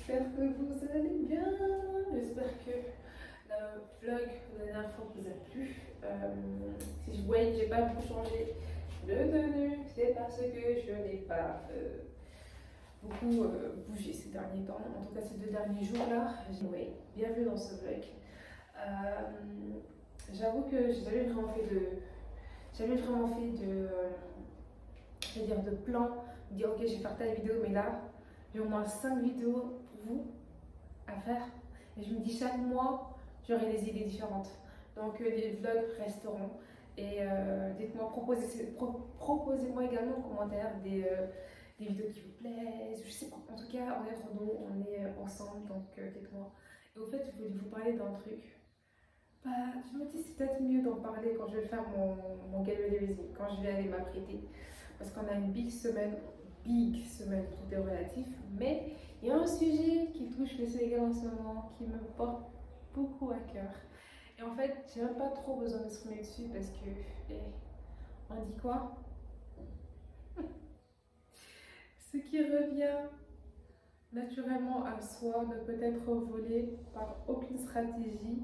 j'espère que vous allez bien. J'espère que le vlog de la dernière fois vous a plu. Si je voyais que j'ai pas beaucoup changé de tenue, c'est parce que je n'ai pas beaucoup bougé ces derniers temps. En tout cas, ces 2 derniers jours-là. Oui, bienvenue dans ce vlog. J'avoue que j'ai jamais vraiment fait je veux dire, de plan, de dire ok, je vais faire telle vidéo, mais là, j'ai au moins 5 vidéos pour vous à faire. Et je me dis chaque mois, j'aurai des idées différentes. Donc les vlogs resteront. Et dites-moi, proposez-moi également en commentaire des vidéos qui vous plaisent. Je sais pas, en tout cas, on est entre nous, on est ensemble, donc dites-moi. Et au fait, je voulais vous parler d'un truc. Bah, je me dis c'est peut-être mieux d'en parler quand je vais faire mon gala de résine, quand je vais aller m'apprêter. Parce qu'on a une big semaine, tout est relatif, mais il y a un sujet qui touche le Sénégal en ce moment, qui me porte beaucoup à cœur. Et en fait, j'ai même pas trop besoin de se remettre dessus parce que, on dit quoi? Ce qui revient naturellement à soi ne peut être volé par aucune stratégie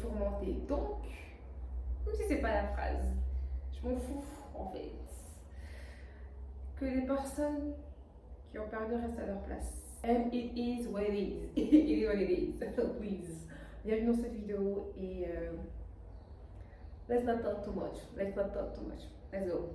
fourmentée. Donc, même si c'est pas la phrase, je m'en fous en fait. Que les personnes qui ont perdu restent à leur place. And it is what it is. It is what it is. So please. Bienvenue dans cette vidéo et let's not talk too much. Let's not talk too much. Let's go.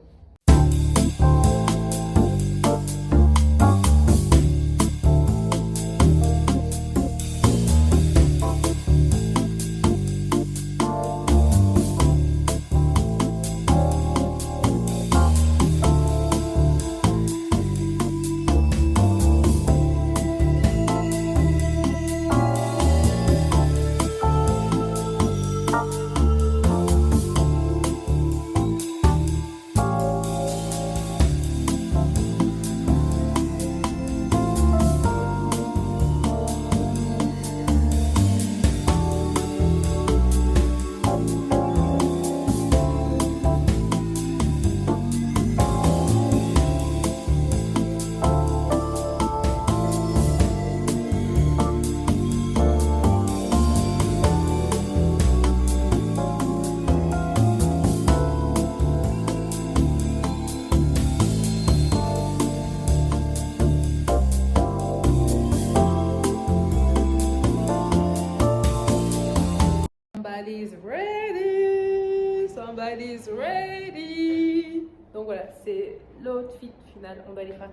Somebody's ready, somebody's ready. Donc voilà, c'est l'outfit final. On va aller faire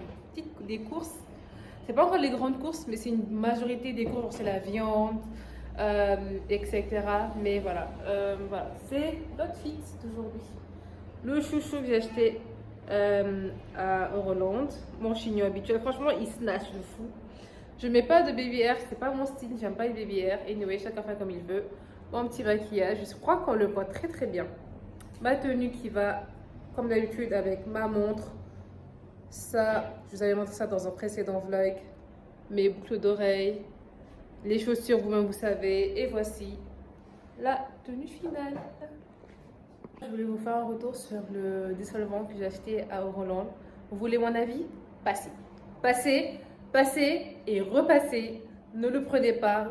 des courses. C'est pas encore les grandes courses, mais c'est une majorité des courses. C'est la viande, etc. Mais voilà, voilà, c'est l'outfit d'aujourd'hui. Le chouchou que j'ai acheté à Euroland, mon chignon habituel. Franchement, il snatch de fou. Je mets pas de baby hair, c'est pas mon style. J'aime pas les baby hair. Anyway, chacun fait comme il veut. Mon petit maquillage, je crois qu'on le voit très très bien. Ma tenue qui va, comme d'habitude, avec ma montre. Ça, je vous avais montré ça dans un précédent vlog. Mes boucles d'oreilles, les chaussures, vous-même vous savez. Et voici la tenue finale. Je voulais vous faire un retour sur le dissolvant que j'ai acheté à Euroland. Vous voulez mon avis? Passez. Passez, passez et repassez. Ne le prenez pas.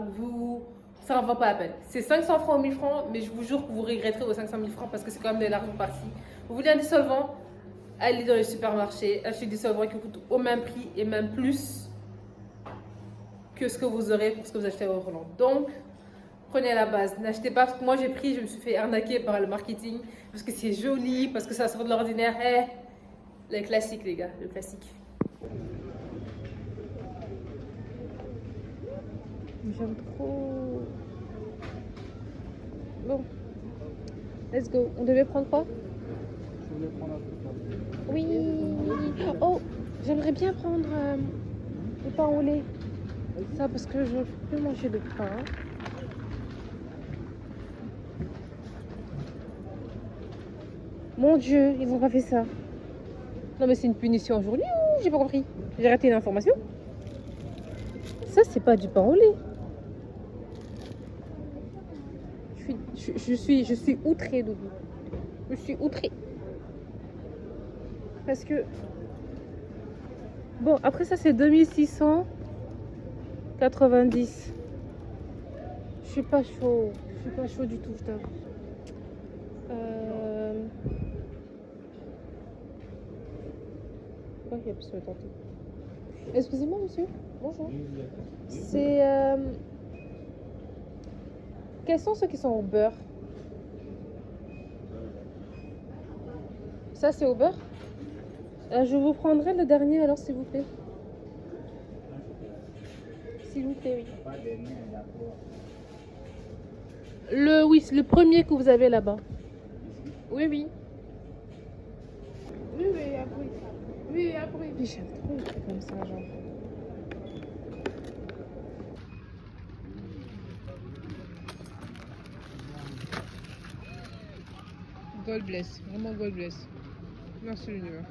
Ça en vaut pas la peine. C'est 500 francs ou 1000 francs, mais je vous jure que vous regretterez vos 500 000 francs parce que c'est quand même de l'argent parti. Vous voulez un dissolvant? Allez dans les supermarchés, achetez des dissolvants qui coûtent au même prix et même plus que ce que vous aurez pour ce que vous achetez à Euroland. Donc, prenez à la base. N'achetez pas, parce que moi j'ai pris, je me suis fait arnaquer par le marketing, parce que c'est joli, parce que ça sort de l'ordinaire. Le classique les gars, le classique. J'aime trop. Bon, let's go. On devait prendre quoi? Je voulais prendre un truc là. Oui. Oh, j'aimerais bien prendre le pain au lait. Ça, parce que je ne peux plus manger de pain. Mon Dieu, ils ont pas fait ça. Non, mais c'est une punition aujourd'hui ou j'ai pas compris? J'ai raté une information. Ça, c'est pas du pain au lait. Je suis outrée, Doudou. Je suis outrée. Parce que Bon, après ça, c'est 2690. Je suis pas chaud. Je suis pas chaud du tout, je t'avoue. Pourquoi il y a plus de tantôt? Excusez-moi, monsieur. Bonjour. C'est. Quels sont ceux qui sont au beurre? Ça, c'est au beurre? Je vous prendrai le dernier alors, s'il vous plaît. S'il vous plaît, oui. Oui, c'est le premier que vous avez là-bas. Oui, oui. Oui, oui, après. Oui, après. J'aime trop les trucs comme ça, genre. God bless, vraiment God bless. Merci l'univers.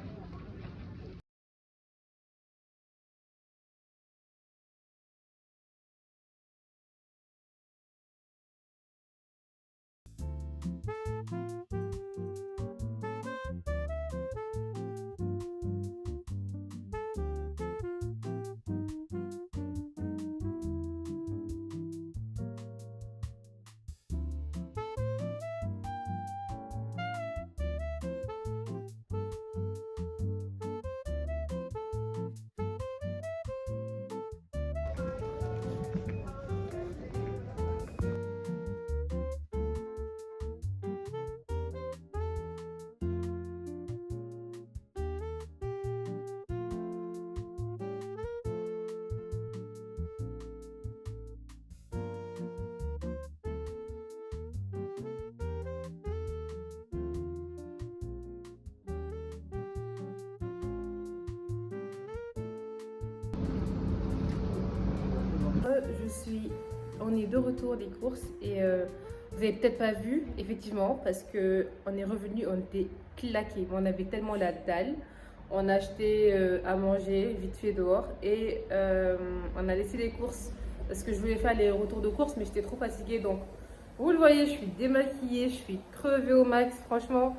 On est de retour des courses et vous avez peut-être pas vu, effectivement, parce que on est revenu, on était claqués, on avait tellement la dalle. On a acheté à manger vite fait dehors et on a laissé les courses parce que je voulais faire les retours de courses, mais j'étais trop fatiguée. Donc, vous le voyez, je suis démaquillée, je suis crevée au max. Franchement,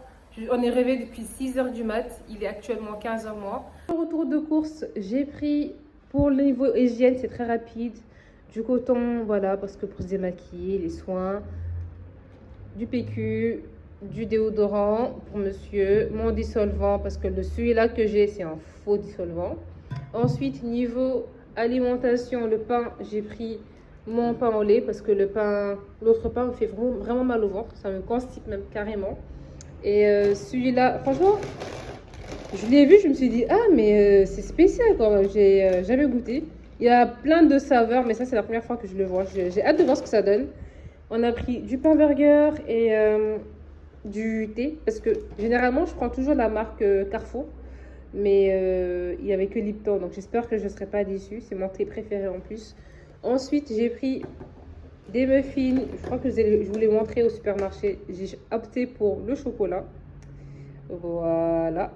on est réveillé depuis 6h du mat. Il est actuellement 15h moins. Retour de courses, j'ai pris pour le niveau hygiène, c'est très rapide. Du coton, voilà, parce que pour se démaquiller, les soins, du PQ, du déodorant pour monsieur, mon dissolvant, parce que celui-là que j'ai, c'est un faux dissolvant. Ensuite, niveau alimentation, le pain, j'ai pris mon pain au lait, parce que l'autre pain me fait vraiment mal au ventre, ça me constipe même carrément. Et celui-là, franchement, je l'ai vu, je me suis dit, ah, mais c'est spécial, quoi, j'ai jamais goûté. Il y a plein de saveurs, mais ça, c'est la première fois que je le vois. J'ai hâte de voir ce que ça donne. On a pris du pain burger et du thé. Parce que généralement, je prends toujours la marque Carrefour. Mais il n'y avait que Lipton. Donc, j'espère que je ne serai pas déçue. C'est mon thé préféré en plus. Ensuite, j'ai pris des muffins. Je crois que je vous l'ai montré au supermarché. J'ai opté pour le chocolat. Voilà.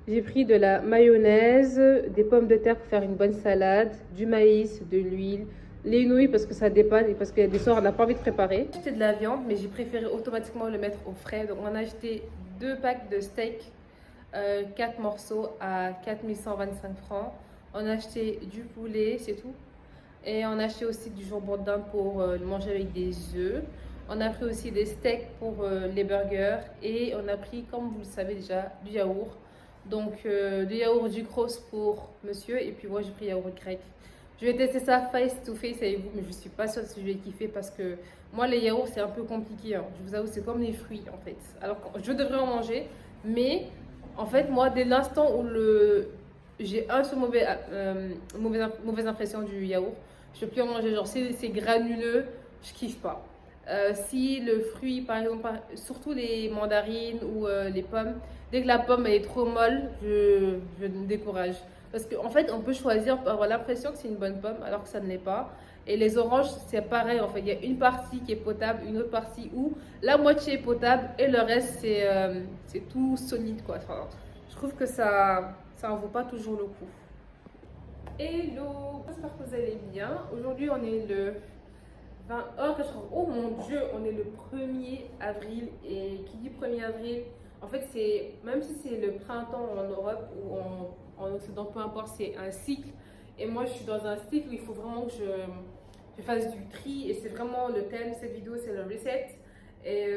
J'ai pris de la mayonnaise, des pommes de terre pour faire une bonne salade, du maïs, de l'huile, les nouilles parce que ça dépanne et parce qu'il y a des soirs on n'a pas envie de préparer. J'ai acheté de la viande mais j'ai préféré automatiquement le mettre au frais. Donc on a acheté 2 packs de steak, 4 morceaux à 4125 francs. On a acheté du poulet, c'est tout. Et on a acheté aussi du jambon d'Inde pour le manger avec des œufs. On a pris aussi des steaks pour les burgers et on a pris, comme vous le savez déjà, du yaourt. Donc, du yaourt ducrose pour monsieur et puis moi j'ai pris yaourt grec. Je vais tester ça face to face avec vous, mais je suis pas sûre si je vais kiffer parce que moi les yaourts c'est un peu compliqué. Hein. Je vous avoue, c'est comme les fruits en fait. Alors que je devrais en manger, mais en fait, moi dès l'instant où j'ai un seul mauvaise impression du yaourt, je peux plus en manger. Genre, si c'est granuleux, je kiffe pas. Si le fruit, par exemple, surtout les mandarines ou les pommes, dès que la pomme elle est trop molle, je me décourage. Parce qu'en fait, on peut choisir, on peut avoir l'impression que c'est une bonne pomme alors que ça ne l'est pas. Et les oranges, c'est pareil. En fait, il y a une partie qui est potable, une autre partie où la moitié est potable et le reste, c'est tout solide, quoi. Enfin, je trouve que ça en vaut pas toujours le coup. Hello, j'espère que vous allez bien. Aujourd'hui, on est le 20... Oh mon Dieu, on est le 1er avril. Et qui dit 1er avril, en fait, même si c'est le printemps en Europe ou en Donc peu importe, c'est un cycle. Et moi, je suis dans un cycle où il faut vraiment que je fasse du tri. Et c'est vraiment le thème de cette vidéo, c'est le reset. Et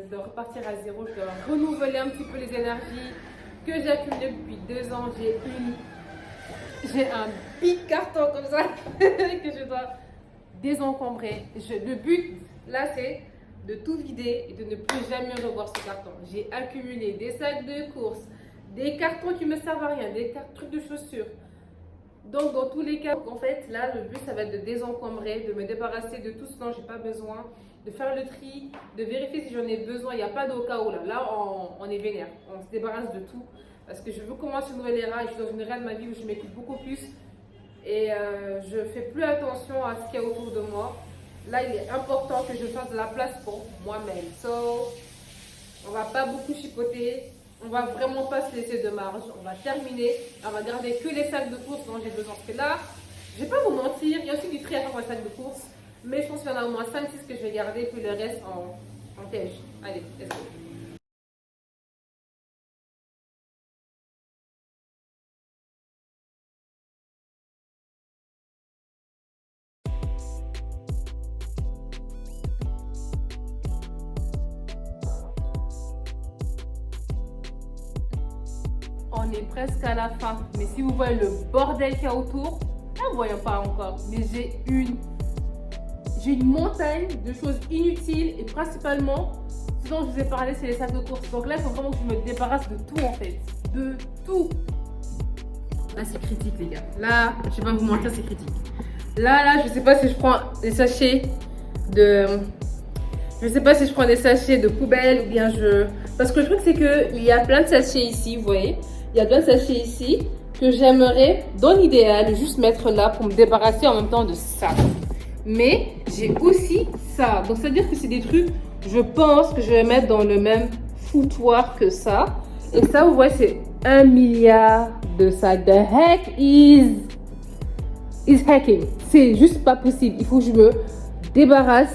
je dois repartir à zéro, je dois renouveler un petit peu les énergies que j'ai accumulées depuis 2 ans. J'ai un big carton comme ça que je dois désencombrer. Le but là, c'est de tout vider et de ne plus jamais revoir ce carton. J'ai accumulé des sacs de course, des cartons qui me servent à rien, des trucs de chaussures. Donc dans tous les cas, en fait, là, le but, ça va être de désencombrer, de me débarrasser de tout ce dont j'ai pas besoin, de faire le tri, de vérifier si j'en ai besoin. Il n'y a pas de au cas où là. Là, on est vénère. On se débarrasse de tout. Parce que je veux commencer une nouvelle ère et je suis dans une ère de ma vie où je m'écoute beaucoup plus. Et je fais plus attention à ce qu'il y a autour de moi. Là, il est important que je fasse de la place pour moi-même. So, on va pas beaucoup chipoter. On va vraiment pas se laisser de marge. On va terminer. On va garder que les sacs de course dont j'ai besoin. Parce que là, je vais pas vous mentir, il y a aussi du tri à faire dans les sacs de course. Mais je pense qu'il y en a au moins 5-6 que je vais garder, puis le reste en tège. Allez, let's go. On est presque à la fin. Mais si vous voyez le bordel qu'il y a autour, là, vous ne voyez pas encore. Mais j'ai une montagne de choses inutiles et principalement, ce dont je vous ai parlé, c'est les sacs de course. Donc là, il faut vraiment que je me débarrasse de tout en fait. De tout. Là, c'est critique, les gars. Là, je vais pas vous mentir, c'est critique. Là, je sais pas si je prends des sachets de... Je sais pas si je prends des sachets de poubelle ou bien je... Parce que le truc, c'est qu'il y a plein de sachets ici, vous voyez. Il y a plein de sachets ici que j'aimerais, dans l'idéal, juste mettre là pour me débarrasser en même temps de ça. Mais j'ai aussi ça. Donc, c'est-à-dire que c'est des trucs, je pense que je vais mettre dans le même foutoir que ça. Et ça, vous voyez, c'est 1 milliard de sacs. The heck is hacking. C'est juste pas possible. Il faut que je me débarrasse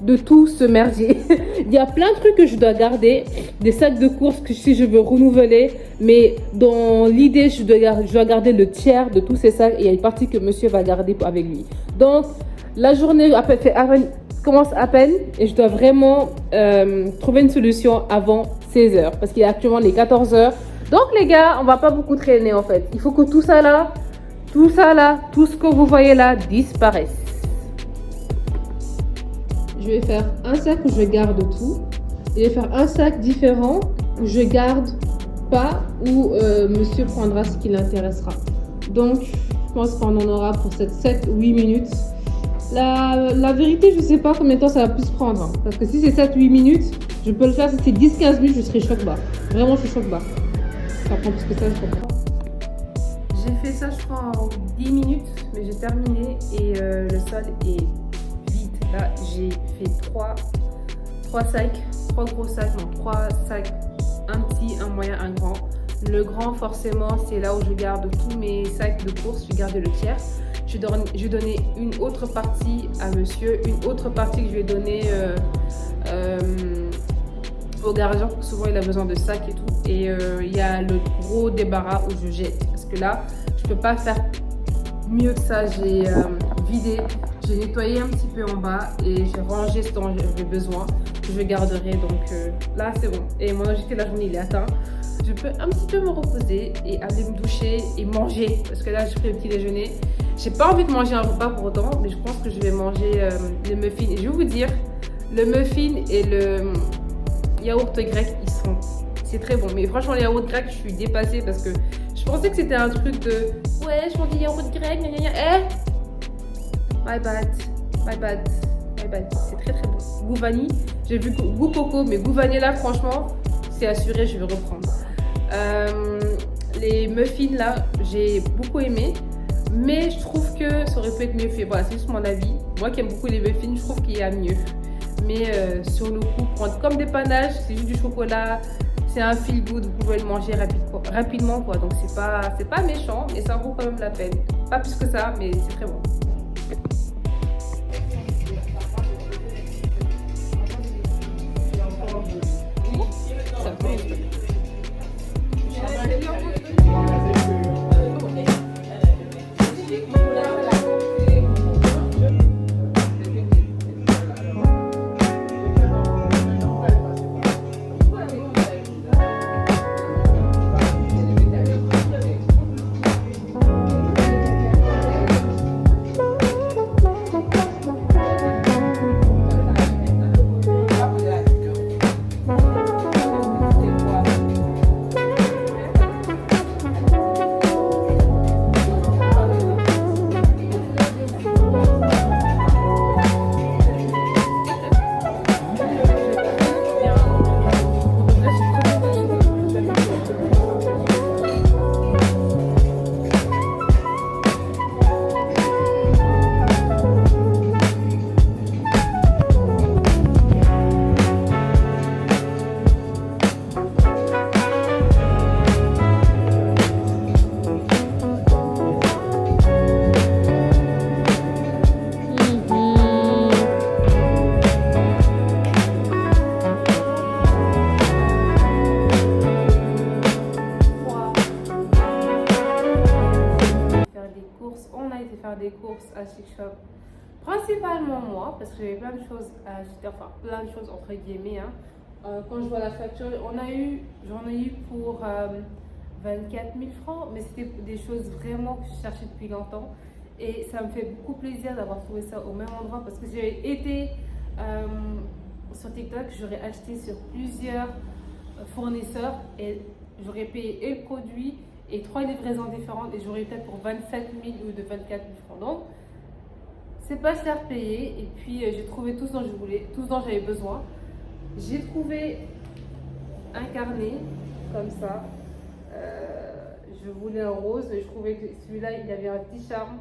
de tout ce merdier. Il y a plein de trucs que je dois garder, des sacs de course que si je veux renouveler, mais dans l'idée, je dois garder le tiers de tous ces sacs et il y a une partie que monsieur va garder avec lui. Donc, la journée commence à peine et je dois vraiment trouver une solution avant 16h parce qu'il y a actuellement les 14h. Donc, les gars, on va pas beaucoup traîner en fait. Il faut que tout ça là, tout ce que vous voyez là disparaisse. Je vais faire un sac où je garde tout. Et je vais faire un sac différent où je garde pas, où monsieur prendra ce qui l'intéressera. Donc, je pense qu'on en aura pour cette 7-8 minutes. La vérité, je sais pas combien de temps ça va plus prendre. Hein, parce que si c'est 7-8 minutes, je peux le faire. Si c'est 10-15 minutes, je serai choc-barre. Vraiment, je suis choc-barre. Ça prend plus que ça, je comprends. J'ai fait ça, je crois, en 10 minutes. Mais j'ai terminé et le sol est... Là, j'ai fait 3 sacs, 3 gros sacs, non, 3 sacs, un petit, un moyen, un grand. Le grand, forcément, c'est là où je garde tous mes sacs de course, je garde le tiers. Je vais donner une autre partie à monsieur, une autre partie que je vais donner au gardien, parce que souvent il a besoin de sacs et tout. Et il y a le gros débarras où je jette, parce que là, je peux pas faire mieux que ça. J'ai vidé. J'ai nettoyé un petit peu en bas et j'ai rangé ce dont j'avais besoin, que je garderai. Donc là, c'est bon. Et mon objectif de la journée, il est atteint. Je peux un petit peu me reposer et aller me doucher et manger. Parce que là, j'ai pris le petit déjeuner. J'ai pas envie de manger un repas pour autant, mais je pense que je vais manger les muffins. Et je vais vous dire, le muffin et le yaourt grec, c'est très bon. Mais franchement, le yaourt grec, je suis dépassée parce que je pensais que c'était un truc de ouais, je mange du yaourt grec, gna gna gna. My bad. C'est très très bon. Goût vanille, j'ai vu goût coco, mais goût vanille là, franchement, c'est assuré, je vais reprendre. Les muffins là, j'ai beaucoup aimé, mais je trouve que ça aurait pu être mieux fait. Voilà, c'est juste mon avis. Moi qui aime beaucoup les muffins, je trouve qu'il y a mieux. Mais sur le coup, prendre comme des panaches, c'est juste du chocolat, c'est un feel good, vous pouvez le manger rapidement quoi. Donc c'est pas méchant, mais ça vaut quand même la peine. Pas plus que ça, mais c'est très bon. été faire des courses à Chic Shop. Principalement moi, parce que j'avais plein de choses à acheter, enfin plein de choses entre guillemets. Hein. Quand je vois la facture, j'en ai eu pour 24 000 francs, mais c'était des choses vraiment que je cherchais depuis longtemps. Et ça me fait beaucoup plaisir d'avoir trouvé ça au même endroit parce que si j'avais été sur TikTok, j'aurais acheté sur plusieurs fournisseurs et j'aurais payé et le produit et 3 livraisons différentes et j'aurais peut-être pour 27 000 ou de 24 000 francs. Donc, c'est pas cher payé et puis j'ai trouvé tout ce dont je voulais, tout ce dont j'avais besoin. J'ai trouvé un carnet comme ça. Je voulais un rose et je trouvais que celui-là il avait un petit charme,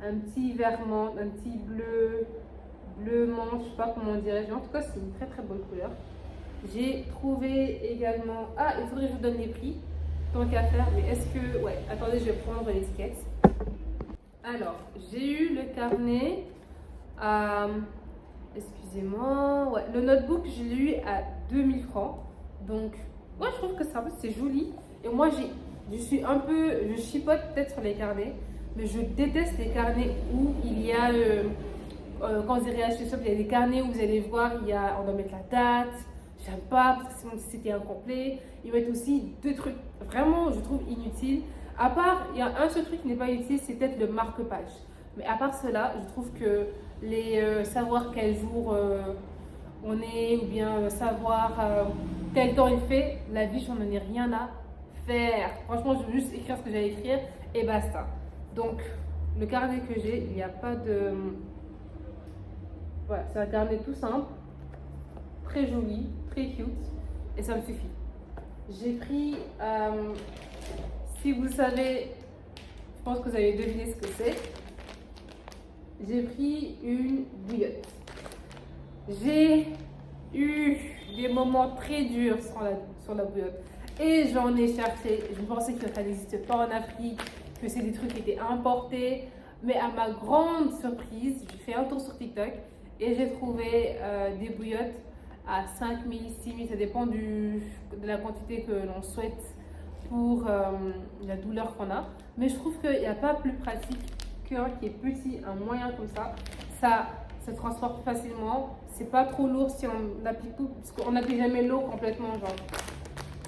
un petit vert menthe, un petit bleu menthe, je sais pas comment on dirait. En tout cas, c'est une très très bonne couleur. J'ai trouvé également. Ah, il faudrait que je vous donne les prix, tant qu'à faire. Mais est-ce que. Ouais, attendez, je vais prendre l'étiquette. Alors, j'ai eu le carnet à. Excusez-moi. Ouais, le notebook, je l'ai eu à 2000 francs. Donc, moi, je trouve que c'est joli. Et moi, je suis un peu. Je chipote peut-être sur les carnets. Mais je déteste les carnets où il y a. Quand vous irez acheter ça, il y a des carnets où vous allez voir, on doit mettre la date. J'aime pas parce que sinon c'était incomplet. Ils mettent aussi 2 trucs vraiment, je trouve, inutiles. À part, il y a un seul truc qui n'est pas utile, c'est peut-être le marque-page. Mais à part cela, je trouve que les savoir quel jour on est ou bien savoir quel temps il fait, la vie, j'en ai rien à faire. Franchement, je veux juste écrire ce que j'ai à écrire et basta. Donc, le carnet que j'ai, il n'y a pas de. Voilà, c'est un carnet tout simple, très joli, très cute, et ça me suffit. J'ai pris, si vous savez, je pense que vous avez deviné ce que c'est. J'ai pris une bouillotte. J'ai eu des moments très durs sur la bouillotte. Et j'en ai cherché. Je pensais que ça n'existe pas en Afrique, que c'est des trucs qui étaient importés. Mais à ma grande surprise, j'ai fait un tour sur TikTok. Et j'ai trouvé des bouillottes à 5 000, 6 000, ça dépend de la quantité que l'on souhaite pour la douleur qu'on a. Mais je trouve qu'il n'y a pas plus pratique qu'un qui est petit, un moyen comme ça. Ça se transporte facilement, c'est pas trop lourd si on applique tout, parce qu'on n'applique jamais l'eau complètement. Genre,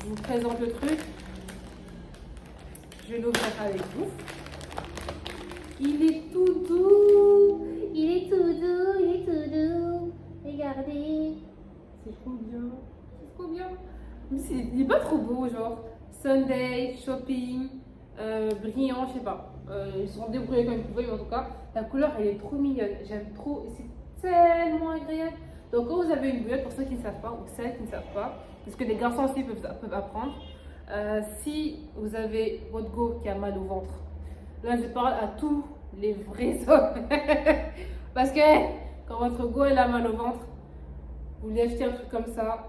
je vous présente le truc, je vais l'ouvrir avec vous. Il est tout doux. Il est tout doux, il est tout doux. Regardez. C'est trop bien. C'est trop bien. Mais il est pas trop beau, genre. Sunday, shopping, brillant, je sais pas. Ils sont débrouillés comme ils pouvaient, mais en tout cas, la couleur elle est trop mignonne. J'aime trop. Et c'est tellement agréable. Donc, quand vous avez une bouillotte, pour ceux qui ne savent pas, ou celles qui ne savent pas, parce que les garçons aussi peuvent apprendre, si vous avez votre go qui a mal au ventre, là je parle à tous les vrais hommes. Parce que quand votre go elle a mal au ventre, vous lui achetez un truc comme ça,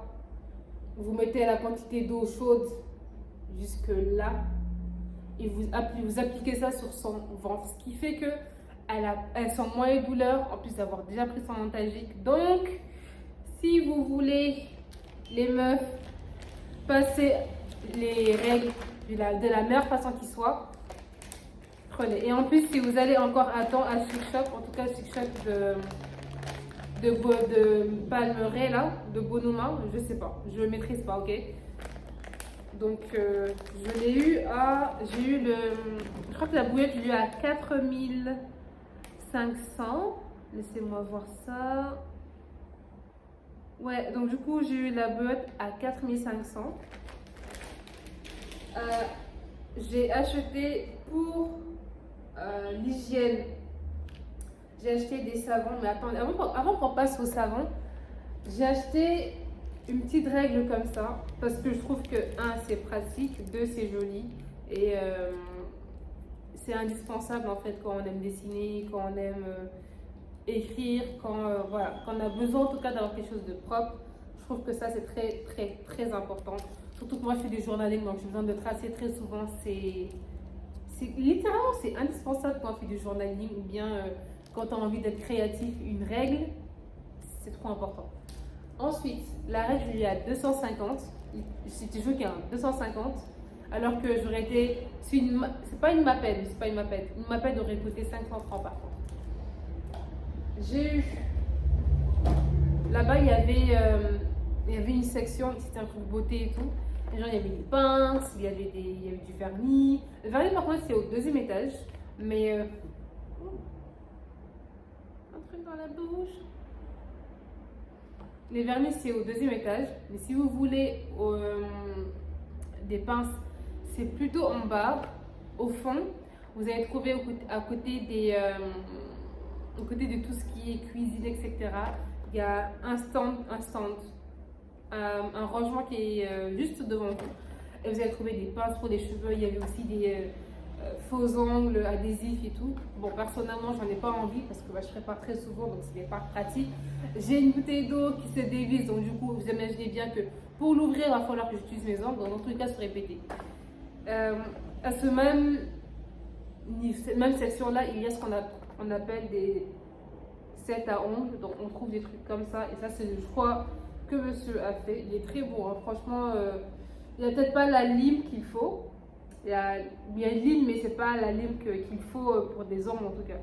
vous mettez la quantité d'eau chaude jusque là et vous appliquez ça sur son ventre, ce qui fait que elle sent moins les douleurs en plus d'avoir déjà pris son antalgique. Donc si vous voulez, les meufs, passer les règles de la meilleure façon qui soit, prenez. Et en plus, si vous allez encore à temps à Chic Shop, en tout cas Chic Shop de Palmeraie là, de Bonuma, je sais pas, je le maîtrise pas, ok. Donc je l'ai eu à, je crois que la bouillotte je l'ai eu à 4500. Laissez-moi voir ça. Ouais, donc du coup j'ai eu la bouillotte à 4500. J'ai acheté pour l'hygiène. J'ai acheté des savons, mais attendez, avant qu'on passe au savon, j'ai acheté une petite règle comme ça, parce que je trouve que 1 c'est pratique, 2 c'est joli, et c'est indispensable en fait quand on aime dessiner, quand on aime écrire, voilà, quand on a besoin en tout cas d'avoir quelque chose de propre. Je trouve que ça c'est très très très important. Surtout que moi je fais du journaling, donc j'ai besoin de tracer très souvent. Littéralement c'est indispensable quand on fait du journaling ou bien quand on a envie d'être créatif. Une règle, c'est trop important. Ensuite, la règle je l'ai à 250. C'est toujours qu'il y a un 250 Alors que j'aurais été, c'est pas une mapette, c'est pas une mapette. Une mapette aurait coûté 500 francs par contre. J'ai eu, là-bas il y avait une section, c'était un truc beauté et tout. Et genre il y avait des pinces, il y avait du vernis. Le vernis par contre c'est au deuxième étage, mais un truc dans la bouche. Les vernis c'est au deuxième étage, mais si vous voulez des pinces, c'est plutôt en bas, au fond. Vous allez trouver à côté de tout ce qui est cuisine, etc. Il y a un rangement qui est juste devant vous. Et vous allez trouver des pinces pour les cheveux. Il y avait aussi des faux ongles, adhésifs et tout. Bon, personnellement, j'en ai pas envie parce que je ne ferai pas très souvent, donc ce n'est pas pratique. J'ai une bouteille d'eau qui se dévisse, donc du coup, vous imaginez bien que pour l'ouvrir, il va falloir que j'utilise mes ongles. Donc, dans tous les cas, se répéter. À ce même section-là, il y a ce qu'on appelle des sets à ongles. Donc, on trouve des trucs comme ça. Et ça, c'est le choix que monsieur a fait. Il est très beau, hein. Franchement, il n'y a peut-être pas la lime qu'il faut. Il y a lime, mais c'est pas la lime qu'il faut pour des ongles en tout cas.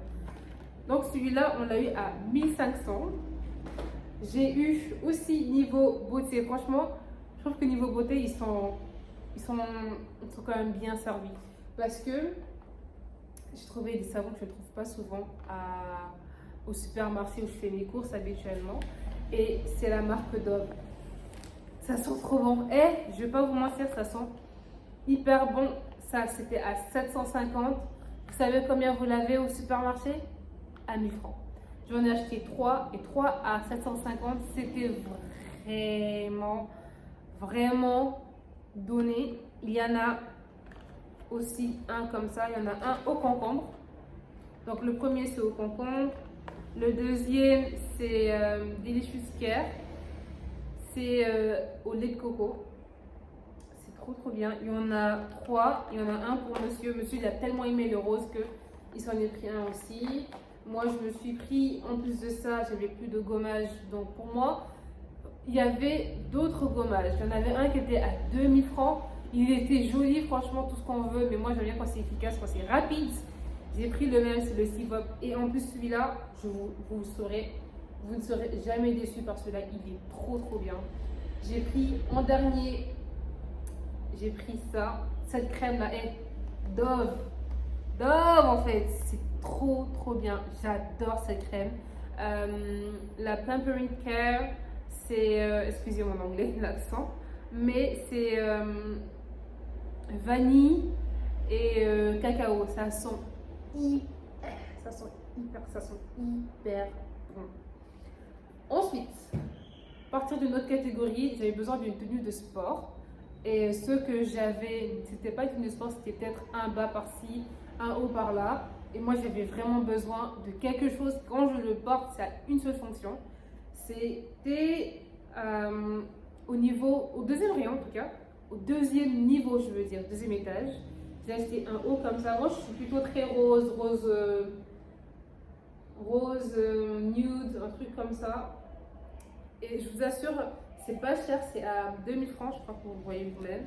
Donc celui-là, on l'a eu à 1500. J'ai eu aussi niveau beauté. Franchement, je trouve que niveau beauté, ils sont quand même bien servis. Parce que j'ai trouvé des savons que je ne trouve pas souvent au supermarché où je fais mes courses habituellement. Et c'est la marque Dove. Ça sent trop bon. Et je vais pas vous mentir, ça sent hyper bon. Ça, c'était à 750. Vous savez combien vous l'avez au supermarché? À 1000 francs. J'en ai acheté 3 et 3 à 750. C'était vraiment donné. Il y en a aussi un comme ça. Il y en a un au concombre. Donc le premier, c'est au concombre. Le deuxième, c'est Delicious Care. C'est au lait de coco. C'est trop bien. Il y en a 3. Il y en a un pour monsieur. Monsieur, il a tellement aimé le rose qu'il s'en est pris un aussi. Moi, je me suis pris, en plus de ça, j'avais plus de gommage. Donc pour moi, il y avait d'autres gommages. Il y en avait un qui était à 2000 francs. Il était joli, franchement, tout ce qu'on veut. Mais moi, j'aime bien quand c'est efficace, quand c'est rapide. J'ai pris le même, c'est le Sivop. Et en plus, celui-là, vous ne serez jamais déçus par celui-là. Il est trop bien. J'ai pris en dernier, j'ai pris ça. Cette crème-là est Dove. Dove, en fait. C'est trop bien. J'adore cette crème. La Pampering Care, c'est, excusez mon anglais, l'accent, mais c'est vanille et cacao. Ça sent hyper bon. Ensuite, à partir d'une autre catégorie, j'avais besoin d'une tenue de sport. Et ce que j'avais, c'était pas une tenue de sport, c'était peut-être un bas par-ci, un haut par-là. Et moi, j'avais vraiment besoin de quelque chose. Quand je le porte, ça a une seule fonction. C'était au deuxième rayon en tout cas, au deuxième niveau, je veux dire, deuxième étage. J'ai acheté un haut comme ça. Moi, je suis plutôt très rose nude, un truc comme ça. Et je vous assure, c'est pas cher, c'est à 2000 francs, je crois que vous voyez vous-même.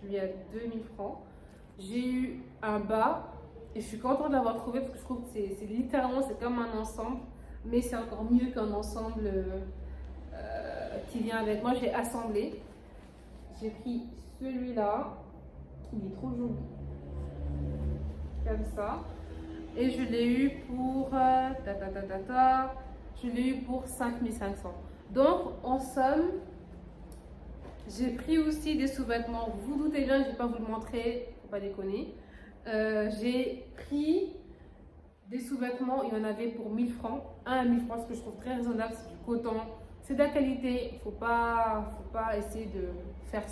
Je lui ai à 2000 francs. J'ai eu un bas et je suis contente de l'avoir trouvé parce que je trouve que c'est littéralement, c'est comme un ensemble, mais c'est encore mieux qu'un ensemble qui vient avec. Moi, j'ai assemblé. J'ai pris celui-là, il est trop joli, comme ça. Et je l'ai eu pour je l'ai eu pour 5500. Donc en somme, j'ai pris aussi des sous-vêtements. Vous vous doutez bien, je ne vais pas vous le montrer, faut pas déconner. J'ai pris des sous-vêtements, il y en avait pour 1000 francs. Un à 1000 francs, ce que je trouve très raisonnable, c'est du coton. C'est de la qualité, il ne faut pas essayer de faire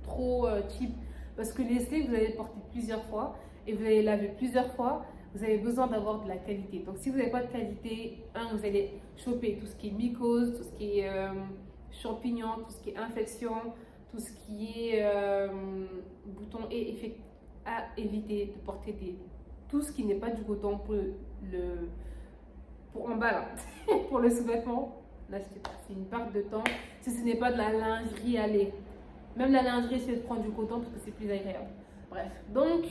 trop cheap. Parce que les slips, vous allez les porter plusieurs fois et vous allez les laver plusieurs fois. Vous avez besoin d'avoir de la qualité. Donc si vous n'avez pas de qualité, vous allez choper tout ce qui est mycose, tout ce qui est champignons, tout ce qui est infection, tout ce qui est boutons, et à éviter de porter tout ce qui n'est pas du coton pour en bas là, pour le sous-vêtement. N'achetez pas, c'est une perte de temps. Si ce n'est pas de la lingerie, allez, Même la lingerie, c'est de prendre du coton parce que c'est plus agréable. Bref, donc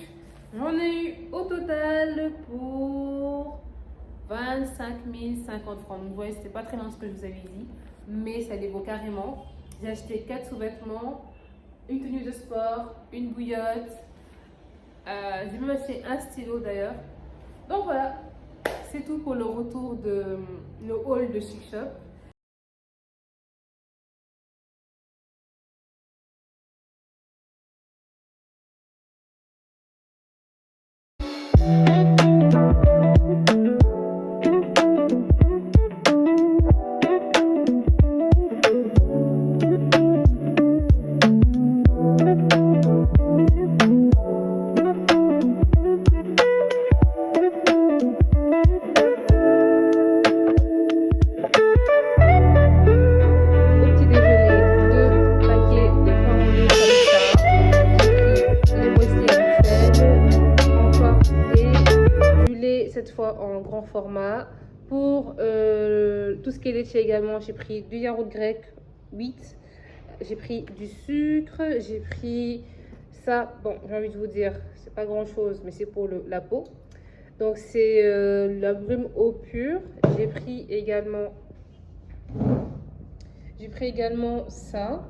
j'en ai eu au total pour 25 050 francs. Donc vous voyez, c'était pas très loin de ce que je vous avais dit, mais ça les vaut carrément. J'ai acheté 4 sous-vêtements, une tenue de sport, une bouillotte. J'ai même acheté un stylo d'ailleurs. Donc voilà, c'est tout pour le retour de le haul de Chic Shop. Cette fois en grand format. Pour tout ce qui est laitier également, j'ai pris du yaourt grec 8, j'ai pris du sucre, j'ai pris ça, bon j'ai envie de vous dire, c'est pas grand chose mais c'est pour la peau. Donc c'est la brume eau pure. J'ai pris également ça.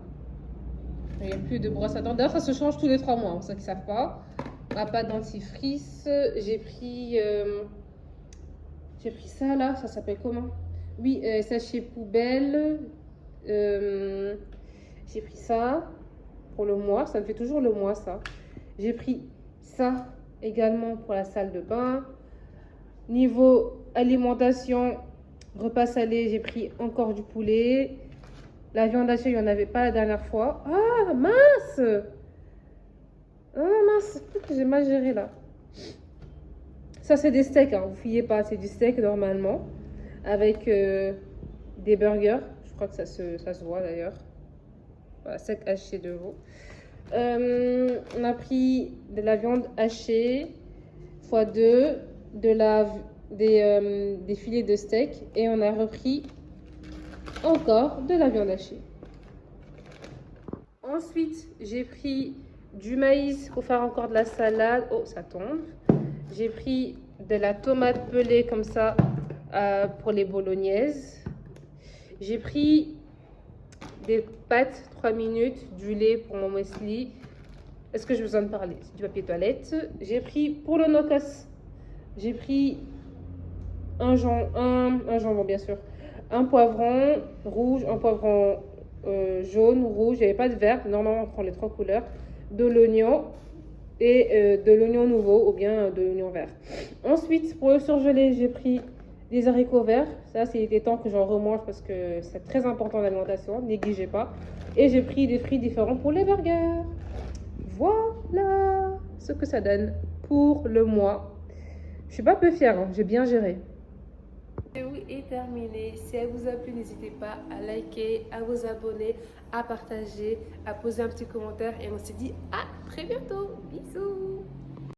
Il n'y a plus de brosse à dents. D'ailleurs ça se change tous les 3 mois, pour ceux qui ne savent pas. Ma pâte dentifrice, j'ai pris ça là, ça s'appelle comment? Oui, sachet poubelle. J'ai pris ça pour le mois, ça me fait toujours le mois ça. J'ai pris ça également pour la salle de bain. Niveau alimentation, repas salé, j'ai pris encore du poulet. La viande hachée, il n'y en avait pas la dernière fois. Ah mince! Ah mince, j'ai mal géré là. Ça c'est des steaks, hein. Vous fouillez pas, c'est du steak normalement. Avec des burgers. Je crois que ça se voit d'ailleurs. Voilà, steak haché de veau. On a pris de la viande hachée x2, des filets de steak. Et on a repris encore de la viande hachée. Ensuite, j'ai pris du maïs pour faire encore de la salade. Oh, ça tombe. J'ai pris de la tomate pelée comme ça pour les bolognaises. J'ai pris des pâtes 3 minutes, du lait pour mon muesli. Est-ce que j'ai besoin de parler? C'est du papier toilette. J'ai pris pour le nocos. J'ai pris un jambon bien sûr. Un poivron rouge, un poivron jaune, rouge. Il n'y avait pas de vert. Normalement, on prend les 3 couleurs. De l'oignon et de l'oignon nouveau ou bien de l'oignon vert. Ensuite, pour le surgelé, j'ai pris des haricots verts. Ça, c'est des temps que j'en remange parce que c'est très important dans l'alimentation. Négligez pas. Et j'ai pris des fruits différents pour les burgers. Voilà ce que ça donne pour le mois. Je suis pas peu fière, hein. J'ai bien géré. Et oui, est terminé. Si elle vous a plu, n'hésitez pas à liker, à vous abonner, à partager, à poser un petit commentaire. Et on se dit à très bientôt. Bisous.